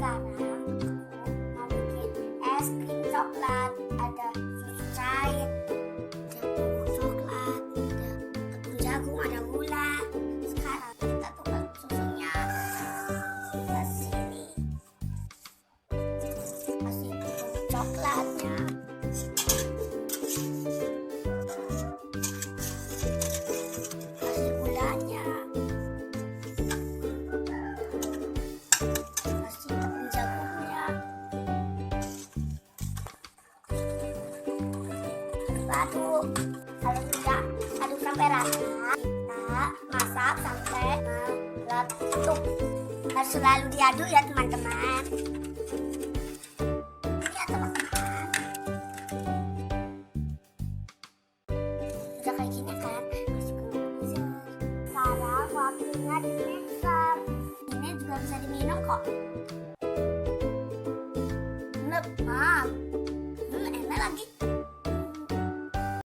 Sekarang aku mau bikin es krim coklat. Ada susu cair, ada bubuk coklat, ada tepung jagung, ada gula. Sekarang kita tuang susunya ke sini. Kasih bubuk coklatnya. Kasih gulanya. Kasih tepung jagungnya. Aduk. Kalau sudah aduk sampai rata, kita masak sampai meletup. Harus selalu diaduk ya teman-teman. Ya teman-teman. Udah kayak gini kan? Masuk ke freezer. Sekarang waktunya di mixer. Ini juga bisa diminum kok. Enak lagi.